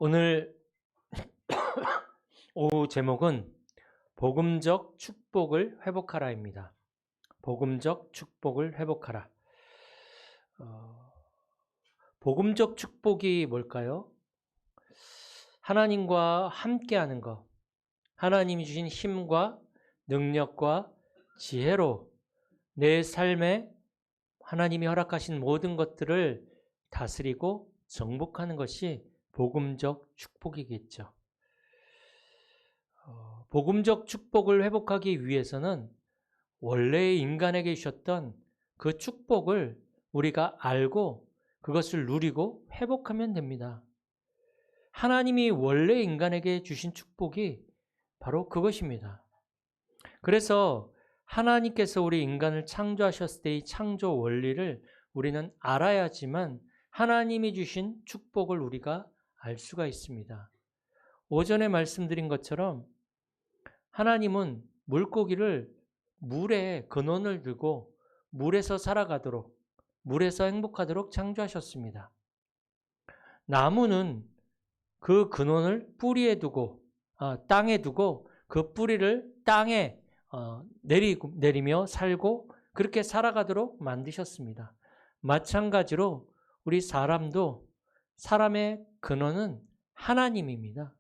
오늘 오후 제목은 복음적 축복을 회복하라입니다. 복음적 축복을 회복하라. 복음적 축복이 뭘까요? 하나님과 함께하는 것, 하나님이 주신 힘과 능력과 지혜로 내 삶에 하나님이 허락하신 모든 것들을 다스리고 정복하는 것이 복음적 축복이겠죠. 복음적 축복을 회복하기 위해서는 원래 인간에게 주셨던 그 축복을 우리가 알고 그것을 누리고 회복하면 됩니다. 하나님이 원래 인간에게 주신 축복이 바로 그것입니다. 그래서 하나님께서 우리 인간을 창조하셨을 때의 창조 원리를 우리는 알아야지만 하나님이 주신 축복을 우리가 알 수가 있습니다. 오전에 말씀드린 것처럼 하나님은 물고기를 물에 근원을 두고 물에서 살아가도록, 물에서 행복하도록 창조하셨습니다. 나무는 그 근원을 뿌리에 두고, 땅에 두고 그 뿌리를 땅에 내리며 살고 그렇게 살아가도록 만드셨습니다. 마찬가지로 우리 사람도 사람의 근원은 하나님입니다.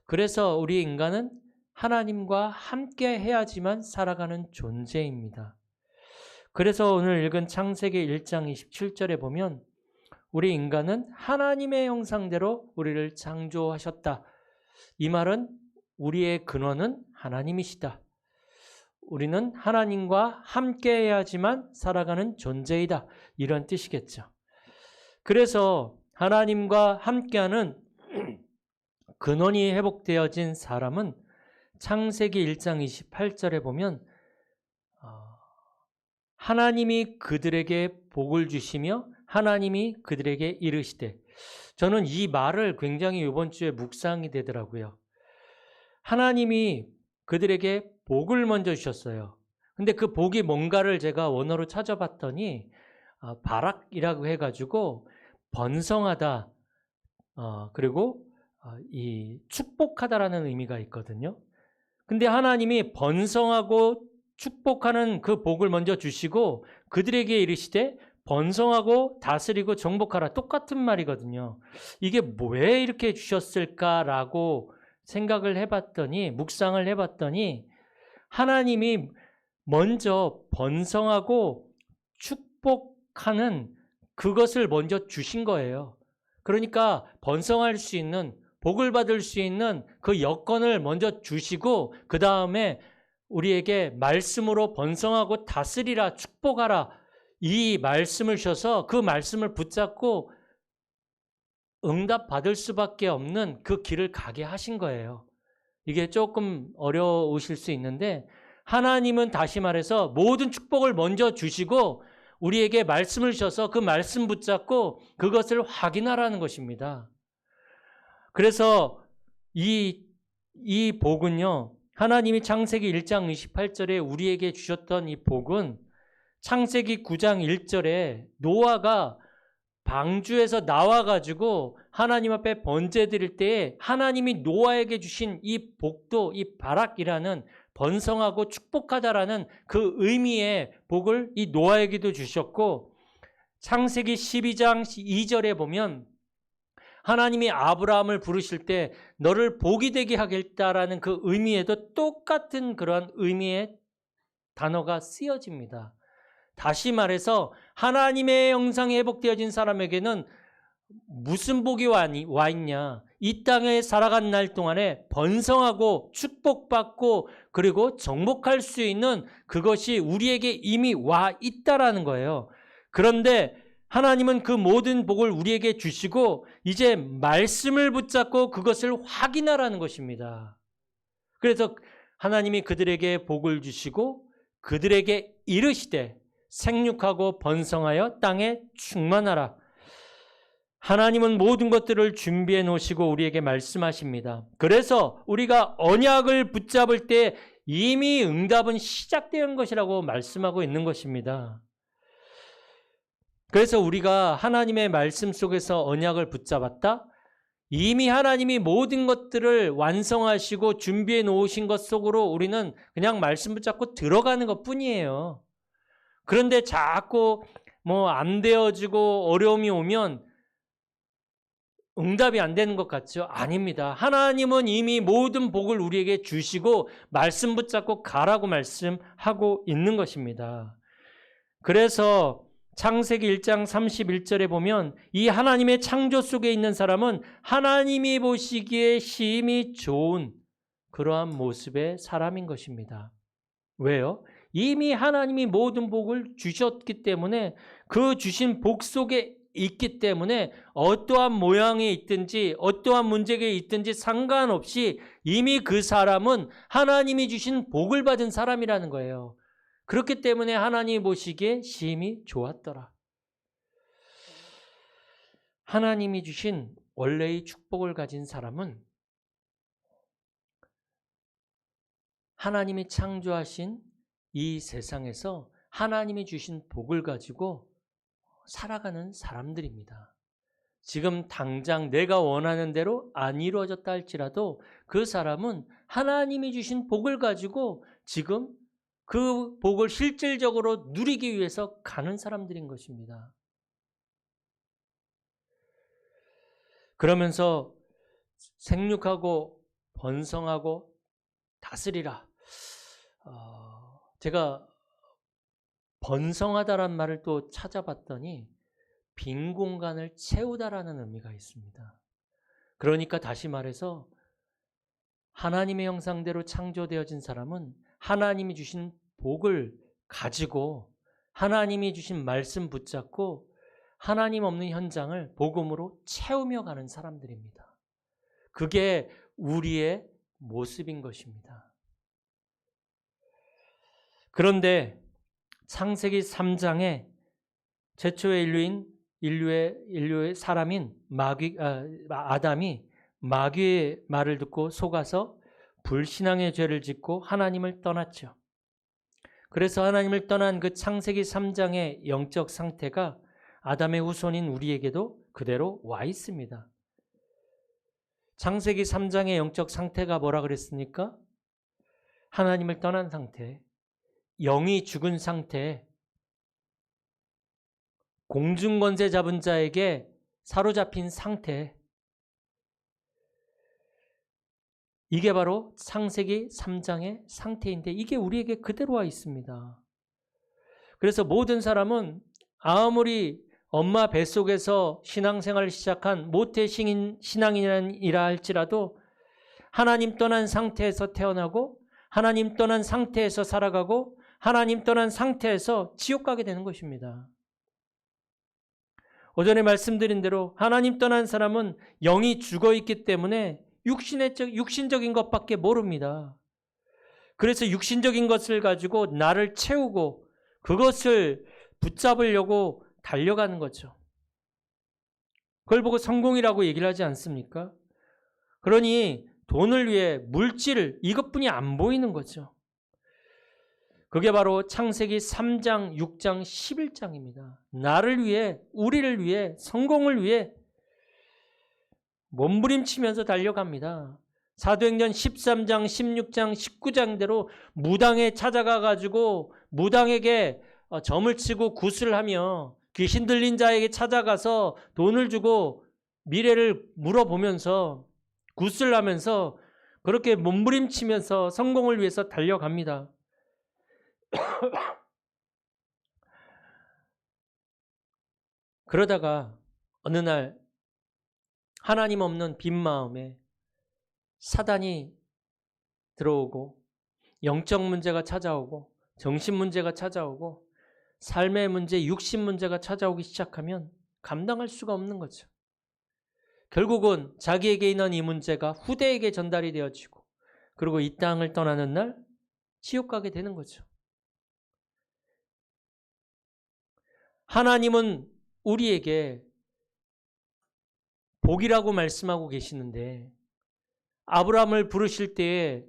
그래서 우리 인간은 하나님과 함께 해야지만 살아가는 존재입니다. 그래서 오늘 읽은 창세기 1장 27절에 보면 우리 인간은 하나님의 형상대로 우리를 창조하셨다. 이 말은 우리의 근원은 하나님이시다. 우리는 하나님과 함께 해야지만 살아가는 존재이다. 이런 뜻이겠죠. 그래서 하나님과 함께하는 근원이 회복되어진 사람은 창세기 1장 28절에 보면 하나님이 그들에게 복을 주시며 하나님이 그들에게 이르시되, 저는 이 말을 굉장히 이번 주에 묵상이 되더라고요. 하나님이 그들에게 복을 먼저 주셨어요. 근데 그 복이 뭔가를 제가 원어로 찾아봤더니 바락이라고 해가지고 번성하다, 그리고 이 축복하다라는 의미가 있거든요. 근데 하나님이 번성하고 축복하는 그 복을 먼저 주시고 그들에게 이르시되 번성하고 다스리고 정복하라, 똑같은 말이거든요. 이게 왜 이렇게 주셨을까라고 생각을 해봤더니, 묵상을 해봤더니 하나님이 먼저 번성하고 축복하는 그것을 먼저 주신 거예요. 그러니까 번성할 수 있는, 복을 받을 수 있는 그 여건을 먼저 주시고 그 다음에 우리에게 말씀으로 번성하고 다스리라, 축복하라, 이 말씀을 주셔서 그 말씀을 붙잡고 응답받을 수밖에 없는 그 길을 가게 하신 거예요. 이게 조금 어려우실 수 있는데 하나님은 다시 말해서 모든 축복을 먼저 주시고 우리에게 말씀을 주셔서 그 말씀 붙잡고 그것을 확인하라는 것입니다. 그래서 이 복은요, 하나님이 창세기 1장 28절에 우리에게 주셨던 이 복은 창세기 9장 1절에 노아가 방주에서 나와가지고 하나님 앞에 번제 드릴 때에 하나님이 노아에게 주신 이 복도, 이 바락이라는 번성하고 축복하다라는 그 의미의 복을 이 노아에게도 주셨고, 창세기 12장 2절에 보면 하나님이 아브라함을 부르실 때 너를 복이 되게 하겠다라는 그 의미에도 똑같은 그런 의미의 단어가 쓰여집니다. 다시 말해서 하나님의 형상이 회복되어진 사람에게는 무슨 복이 와 있냐? 이 땅에 살아간 날 동안에 번성하고 축복받고 그리고 정복할 수 있는 그것이 우리에게 이미 와 있다라는 거예요. 그런데 하나님은 그 모든 복을 우리에게 주시고 이제 말씀을 붙잡고 그것을 확인하라는 것입니다. 그래서 하나님이 그들에게 복을 주시고 그들에게 이르시되 생육하고 번성하여 땅에 충만하라. 하나님은 모든 것들을 준비해 놓으시고 우리에게 말씀하십니다. 그래서 우리가 언약을 붙잡을 때 이미 응답은 시작된 것이라고 말씀하고 있는 것입니다. 그래서 우리가 하나님의 말씀 속에서 언약을 붙잡았다? 이미 하나님이 모든 것들을 완성하시고 준비해 놓으신 것 속으로 우리는 그냥 말씀 붙잡고 들어가는 것 뿐이에요. 그런데 자꾸 안 되어지고 어려움이 오면 응답이 안 되는 것 같죠? 아닙니다. 하나님은 이미 모든 복을 우리에게 주시고 말씀 붙잡고 가라고 말씀하고 있는 것입니다. 그래서 창세기 1장 31절에 보면 이 하나님의 창조 속에 있는 사람은 하나님이 보시기에 심히 좋은 그러한 모습의 사람인 것입니다. 왜요? 이미 하나님이 모든 복을 주셨기 때문에 그 주신 복 속에 있기 때문에 어떠한 모양이 있든지 어떠한 문제가 있든지 상관없이 이미 그 사람은 하나님이 주신 복을 받은 사람이라는 거예요. 그렇기 때문에 하나님이 보시기에 심히 좋았더라. 하나님이 주신 원래의 축복을 가진 사람은 하나님이 창조하신 이 세상에서 하나님이 주신 복을 가지고 살아가는 사람들입니다. 지금 당장 내가 원하는 대로 안 이루어졌다 할지라도 그 사람은 하나님이 주신 복을 가지고 지금 그 복을 실질적으로 누리기 위해서 가는 사람들인 것입니다. 그러면서 생육하고 번성하고 다스리라. 제가 번성하다란 말을 또 찾아봤더니 빈 공간을 채우다라는 의미가 있습니다. 그러니까 다시 말해서 하나님의 형상대로 창조되어진 사람은 하나님이 주신 복을 가지고 하나님이 주신 말씀 붙잡고 하나님 없는 현장을 복음으로 채우며 가는 사람들입니다. 그게 우리의 모습인 것입니다. 그런데 창세기 3장에 최초의 인류의 사람인 아담이 마귀의 말을 듣고 속아서 불신앙의 죄를 짓고 하나님을 떠났죠. 그래서 하나님을 떠난 그 창세기 3장의 영적 상태가 아담의 후손인 우리에게도 그대로 와 있습니다. 창세기 3장의 영적 상태가 뭐라 그랬습니까? 하나님을 떠난 상태, 영이 죽은 상태, 공중권세 잡은 자에게 사로잡힌 상태, 이게 바로 창세기 3장의 상태인데 이게 우리에게 그대로 와 있습니다. 그래서 모든 사람은 아무리 엄마 뱃속에서 신앙생활을 시작한 모태 신앙인이라 할지라도 하나님 떠난 상태에서 태어나고 하나님 떠난 상태에서 살아가고 하나님 떠난 상태에서 지옥 가게 되는 것입니다. 오전에 말씀드린 대로 하나님 떠난 사람은 영이 죽어있기 때문에 육신적인 것밖에 모릅니다. 그래서 육신적인 것을 가지고 나를 채우고 그것을 붙잡으려고 달려가는 거죠. 그걸 보고 성공이라고 얘기를 하지 않습니까? 그러니 돈을 위해 물질 이것뿐이 안 보이는 거죠. 그게 바로 창세기 3장, 6장, 11장입니다. 나를 위해, 우리를 위해, 성공을 위해 몸부림치면서 달려갑니다. 사도행전 13장, 16장, 19장대로 무당에 찾아가 가지고 무당에게 점을 치고 굿을 하며 귀신 들린 자에게 찾아가서 돈을 주고 미래를 물어보면서 굿을 하면서 그렇게 몸부림치면서 성공을 위해서 달려갑니다. 그러다가 어느 날 하나님 없는 빈 마음에 사단이 들어오고 영적 문제가 찾아오고 정신 문제가 찾아오고 삶의 문제, 육신 문제가 찾아오기 시작하면 감당할 수가 없는 거죠. 결국은 자기에게 있는 이 문제가 후대에게 전달이 되어지고 그리고 이 땅을 떠나는 날 지옥 가게 되는 거죠. 하나님은 우리에게 복이라고 말씀하고 계시는데 아브라함을 부르실 때에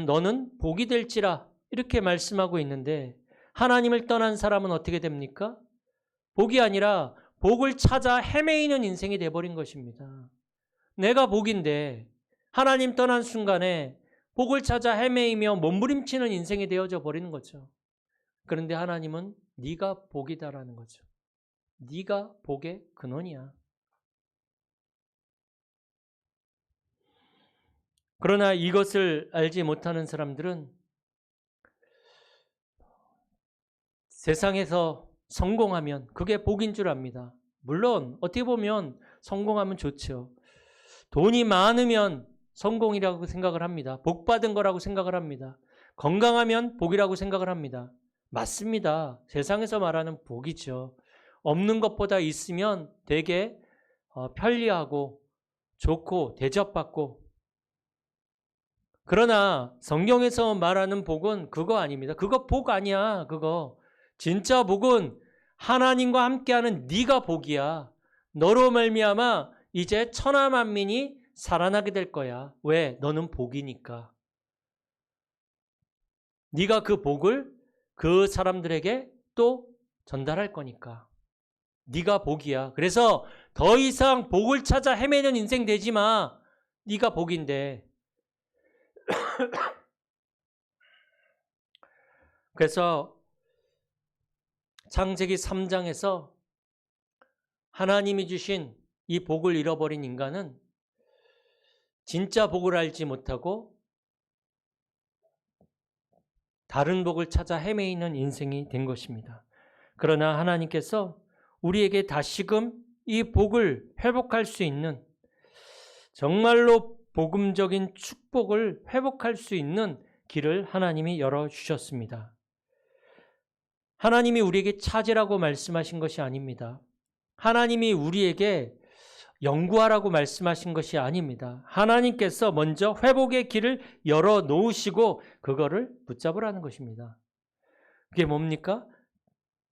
너는 복이 될지라 이렇게 말씀하고 있는데 하나님을 떠난 사람은 어떻게 됩니까? 복이 아니라 복을 찾아 헤매이는 인생이 돼버린 것입니다. 내가 복인데 하나님 떠난 순간에 복을 찾아 헤매이며 몸부림치는 인생이 되어져 버리는 거죠. 그런데 하나님은 네가 복이다라는 거죠. 네가 복의 근원이야. 그러나 이것을 알지 못하는 사람들은 세상에서 성공하면 그게 복인 줄 압니다. 물론 어떻게 보면 성공하면 좋죠. 돈이 많으면 성공이라고 생각을 합니다. 복 받은 거라고 생각을 합니다. 건강하면 복이라고 생각을 합니다. 맞습니다. 세상에서 말하는 복이죠. 없는 것보다 있으면 되게 편리하고 좋고 대접받고. 그러나 성경에서 말하는 복은 그거 아닙니다. 그거 복 아니야. 그거 진짜 복은 하나님과 함께하는 네가 복이야. 너로 말미암아 이제 천하 만민이 살아나게 될 거야. 왜? 너는 복이니까. 네가 그 복을 그 사람들에게 또 전달할 거니까. 네가 복이야. 그래서 더 이상 복을 찾아 헤매는 인생 되지 마. 네가 복인데. 그래서 창세기 3장에서 하나님이 주신 이 복을 잃어버린 인간은 진짜 복을 알지 못하고 다른 복을 찾아 헤매이는 인생이 된 것입니다. 그러나 하나님께서 우리에게 다시금 이 복을 회복할 수 있는, 정말로 복음적인 축복을 회복할 수 있는 길을 하나님이 열어주셨습니다. 하나님이 우리에게 찾으라고 말씀하신 것이 아닙니다. 하나님이 우리에게 연구하라고 말씀하신 것이 아닙니다. 하나님께서 먼저 회복의 길을 열어놓으시고 그거를 붙잡으라는 것입니다. 그게 뭡니까?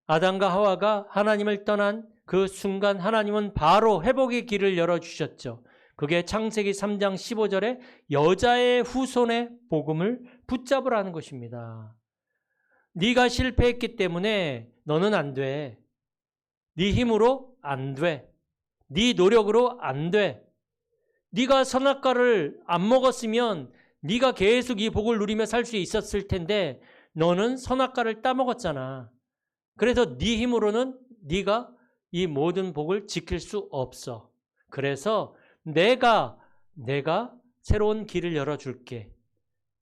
아담과 하와가 하나님을 떠난 그 순간 하나님은 바로 회복의 길을 열어주셨죠. 그게 창세기 3장 15절에 여자의 후손의 복음을 붙잡으라는 것입니다. 네가 실패했기 때문에 너는 안 돼. 네 힘으로 안 돼. 네 노력으로 안 돼. 네가 선악과를 안 먹었으면 네가 계속 이 복을 누리며 살 수 있었을 텐데 너는 선악과를 따먹었잖아. 그래서 네 힘으로는 네가 이 모든 복을 지킬 수 없어. 그래서 내가 새로운 길을 열어줄게.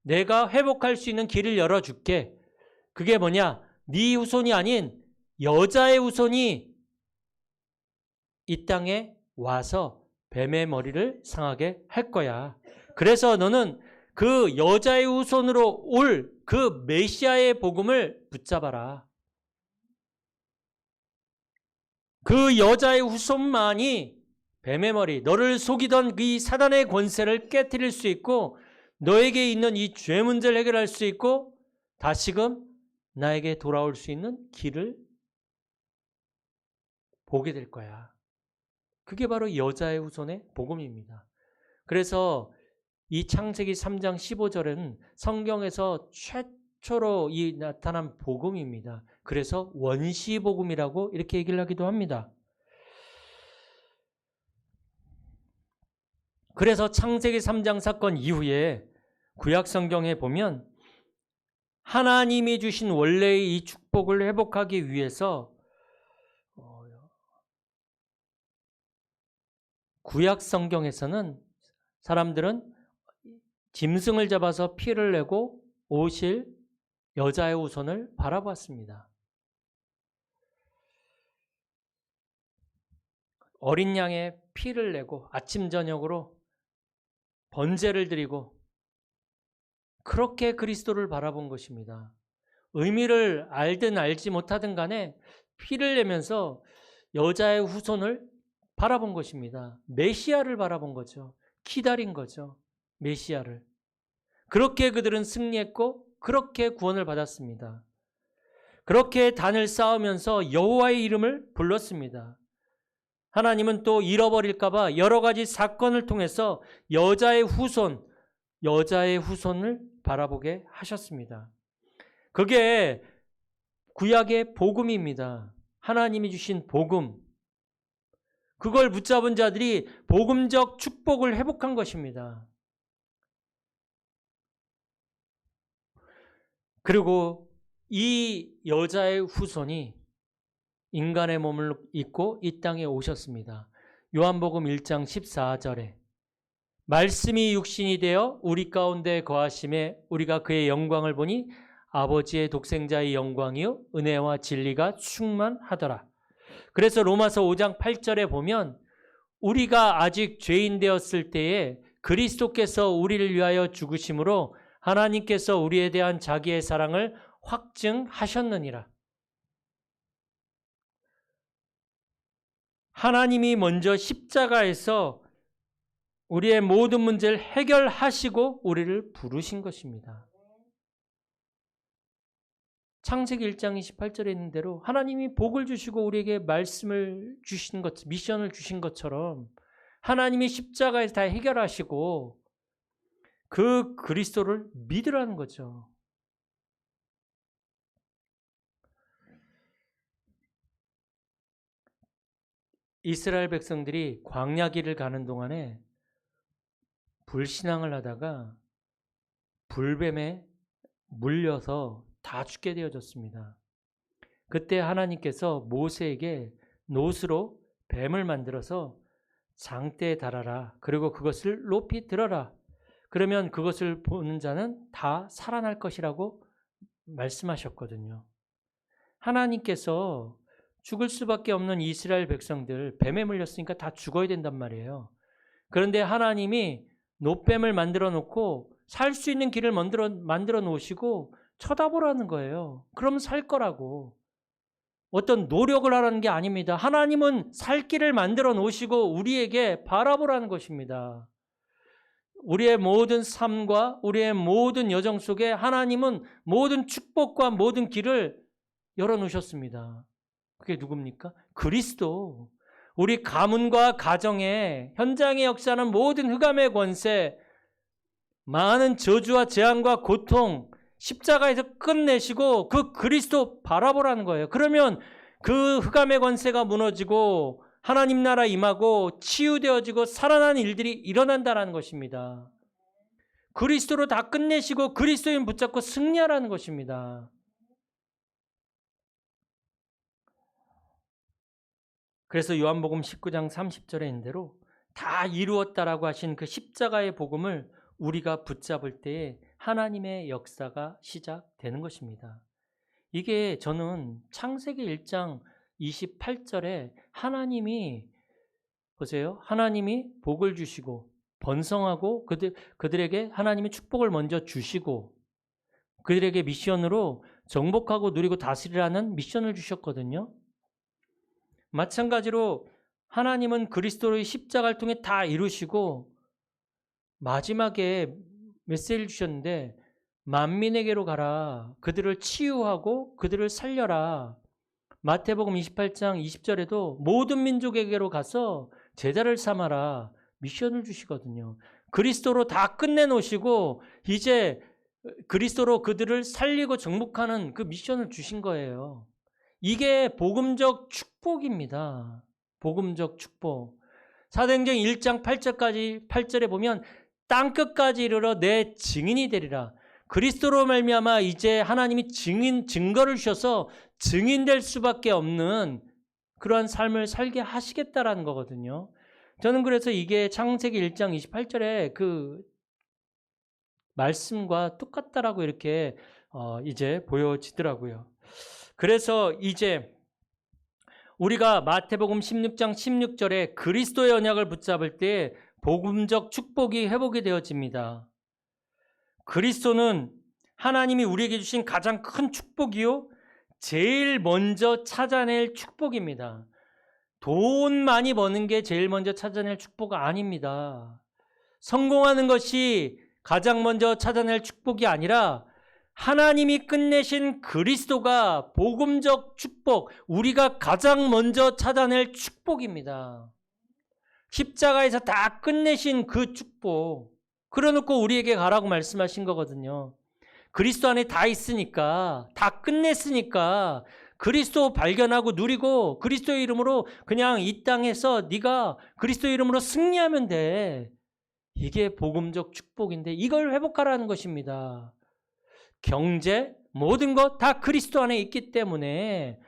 내가 회복할 수 있는 길을 열어줄게. 그게 뭐냐? 네 후손이 아닌 여자의 후손이 이 땅에 와서 뱀의 머리를 상하게 할 거야. 그래서 너는 그 여자의 후손으로 올 그 메시아의 복음을 붙잡아라. 그 여자의 후손만이 뱀의 머리, 너를 속이던 이 사단의 권세를 깨트릴 수 있고 너에게 있는 이 죄 문제를 해결할 수 있고 다시금 나에게 돌아올 수 있는 길을 보게 될 거야. 그게 바로 여자의 후손의 복음입니다. 그래서 이 창세기 3장 15절은 성경에서 최초로 나타난 복음입니다. 그래서 원시복음이라고 이렇게 얘기를 하기도 합니다. 그래서 창세기 3장 사건 이후에 구약 성경에 보면 하나님이 주신 원래의 이 축복을 회복하기 위해서 구약 성경에서는 사람들은 짐승을 잡아서 피를 내고 오실 여자의 후손을 바라봤습니다. 어린 양의 피를 내고 아침 저녁으로 번제를 드리고 그렇게 그리스도를 바라본 것입니다. 의미를 알든 알지 못하든 간에 피를 내면서 여자의 후손을 바라본 것입니다. 메시아를 바라본 거죠. 기다린 거죠. 메시아를. 그렇게 그들은 승리했고 그렇게 구원을 받았습니다. 그렇게 단을 쌓으면서 여호와의 이름을 불렀습니다. 하나님은 또 잃어버릴까 봐 여러 가지 사건을 통해서 여자의 후손을 바라보게 하셨습니다. 그게 구약의 복음입니다. 하나님이 주신 복음. 그걸 붙잡은 자들이 복음적 축복을 회복한 것입니다. 그리고 이 여자의 후손이 인간의 몸을 입고 이 땅에 오셨습니다. 요한복음 1장 14절에 말씀이 육신이 되어 우리 가운데 거하심에 우리가 그의 영광을 보니 아버지의 독생자의 영광이요 은혜와 진리가 충만하더라. 그래서 로마서 5장 8절에 보면 우리가 아직 죄인 되었을 때에 그리스도께서 우리를 위하여 죽으심으로 하나님께서 우리에 대한 자기의 사랑을 확증하셨느니라. 하나님이 먼저 십자가에서 우리의 모든 문제를 해결하시고 우리를 부르신 것입니다. 창세기 1장 28절에 있는 대로 하나님이 복을 주시고 우리에게 말씀을 주신 것, 미션을 주신 것처럼 하나님이 십자가에서 다 해결하시고 그 그리스도를 믿으라는 거죠. 이스라엘 백성들이 광야길을 가는 동안에 불신앙을 하다가 불뱀에 물려서 다 죽게 되어졌습니다. 그때 하나님께서 모세에게 놋으로 뱀을 만들어서 장대에 달아라. 그리고 그것을 높이 들어라. 그러면 그것을 보는 자는 다 살아날 것이라고 말씀하셨거든요. 하나님께서 죽을 수밖에 없는 이스라엘 백성들 뱀에 물렸으니까 다 죽어야 된단 말이에요. 그런데 하나님이 놋뱀을 만들어 놓고 살 수 있는 길을 만들어 놓으시고 쳐다보라는 거예요. 그럼 살 거라고. 어떤 노력을 하라는 게 아닙니다. 하나님은 살 길을 만들어 놓으시고 우리에게 바라보라는 것입니다. 우리의 모든 삶과 우리의 모든 여정 속에 하나님은 모든 축복과 모든 길을 열어놓으셨습니다. 그게 누굽니까? 그리스도. 우리 가문과 가정에 현장에 역사하는 모든 흑암의 권세, 많은 저주와 재앙과 고통, 십자가에서 끝내시고 그 그리스도 바라보라는 거예요. 그러면 그 흑암의 권세가 무너지고 하나님 나라 임하고 치유되어지고 살아나는 일들이 일어난다는 것입니다. 그리스도로 다 끝내시고 그리스도인 붙잡고 승리하라는 것입니다. 그래서 요한복음 19장 30절에 있는 대로 다 이루었다라고 하신 그 십자가의 복음을 우리가 붙잡을 때에 하나님의 역사가 시작되는 것입니다. 이게 저는 창세기 1장 28절에 하나님이 보세요. 하나님이 복을 주시고 번성하고 그들에게 하나님이 축복을 먼저 주시고 그들에게 미션으로 정복하고 누리고 다스리라는 미션을 주셨거든요. 마찬가지로 하나님은 그리스도의 십자가를 통해 다 이루시고 마지막에 메시지를 주셨는데 만민에게로 가라. 그들을 치유하고 그들을 살려라. 마태복음 28장 20절에도 모든 민족에게로 가서 제자를 삼아라. 미션을 주시거든요. 그리스도로 다 끝내놓으시고 이제 그리스도로 그들을 살리고 정복하는 그 미션을 주신 거예요. 이게 복음적 축복입니다. 복음적 축복. 사도행전 1장 8절에 보면 땅끝까지 이르러 내 증인이 되리라. 그리스도로 말미암아 이제 하나님이 증거를 주셔서 증인될 수밖에 없는 그러한 삶을 살게 하시겠다라는 거거든요. 저는 그래서 이게 창세기 1장 28절에 그 말씀과 똑같다라고 이렇게 이제 보여지더라고요. 그래서 이제 우리가 마태복음 16장 16절에 그리스도의 언약을 붙잡을 때 복음적 축복이 회복이 되어집니다. 그리스도는 하나님이 우리에게 주신 가장 큰 축복이요 제일 먼저 찾아낼 축복입니다. 돈 많이 버는 게 제일 먼저 찾아낼 축복 아닙니다. 성공하는 것이 가장 먼저 찾아낼 축복이 아니라 하나님이 끝내신 그리스도가 복음적 축복, 우리가 가장 먼저 찾아낼 축복입니다. 십자가에서 다 끝내신 그 축복, 그래놓고 우리에게 가라고 말씀하신 거거든요. 그리스도 안에 다 있으니까, 다 끝냈으니까 그리스도 발견하고 누리고 그리스도의 이름으로 그냥 이 땅에서 네가 그리스도의 이름으로 승리하면 돼. 이게 복음적 축복인데 이걸 회복하라는 것입니다. 경제, 모든 것 다 그리스도 안에 있기 때문에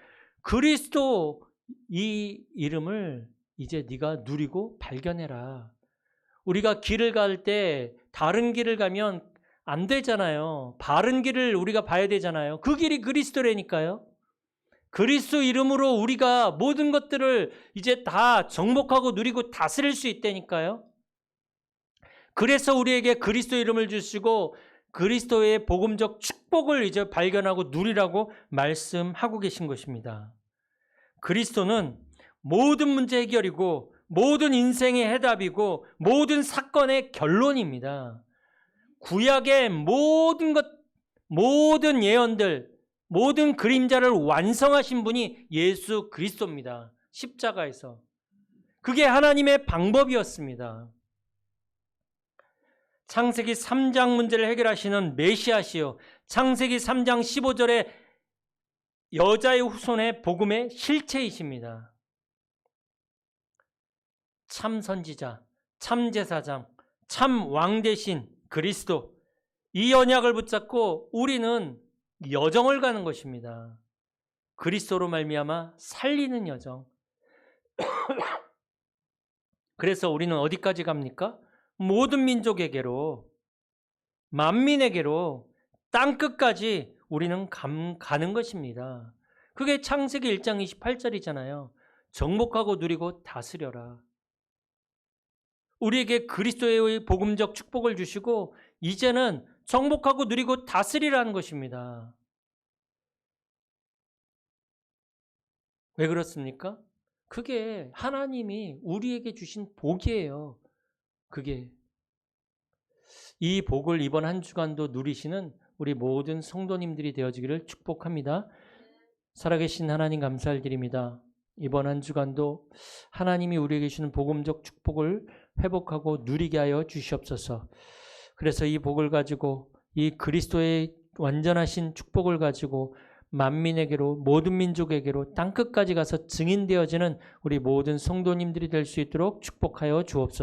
그리스도 이 이름을 이제 네가 누리고 발견해라. 우리가 길을 갈 때 다른 길을 가면 안 되잖아요. 바른 길을 우리가 봐야 되잖아요. 그 길이 그리스도라니까요. 그리스도 이름으로 우리가 모든 것들을 이제 다 정복하고 누리고 다스릴 수 있다니까요. 그래서 우리에게 그리스도 이름을 주시고 그리스도의 복음적 축복을 이제 발견하고 누리라고 말씀하고 계신 것입니다. 그리스도는 모든 문제 해결이고 모든 인생의 해답이고 모든 사건의 결론입니다. 구약의 모든 것, 모든 예언들, 모든 그림자를 완성하신 분이 예수 그리스도입니다. 십자가에서. 그게 하나님의 방법이었습니다. 창세기 3장 문제를 해결하시는 메시아시요. 창세기 3장 15절에 여자의 후손의 복음의 실체이십니다. 참 선지자, 참 제사장, 참 왕 대신 그리스도. 이 언약을 붙잡고 우리는 여정을 가는 것입니다. 그리스도로 말미암아 살리는 여정. 그래서 우리는 어디까지 갑니까? 모든 민족에게로, 만민에게로, 땅끝까지 우리는 가는 것입니다. 그게 창세기 1장 28절이잖아요. 정복하고 누리고 다스려라. 우리에게 그리스도의 복음적 축복을 주시고 이제는 정복하고 누리고 다스리라는 것입니다. 왜 그렇습니까? 그게 하나님이 우리에게 주신 복이에요. 그게 이 복을 이번 한 주간도 누리시는 우리 모든 성도님들이 되어지기를 축복합니다. 살아계신 하나님 감사드립니다. 이번 한 주간도 하나님이 우리에게 주시는 복음적 축복을 회복하고 누리게 하여 주시옵소서. 그래서 이 복을 가지고 이 그리스도의 완전하신 축복을 가지고 만민에게로 모든 민족에게로 땅끝까지 가서 증인되어지는 우리 모든 성도님들이 될 수 있도록 축복하여 주옵소서.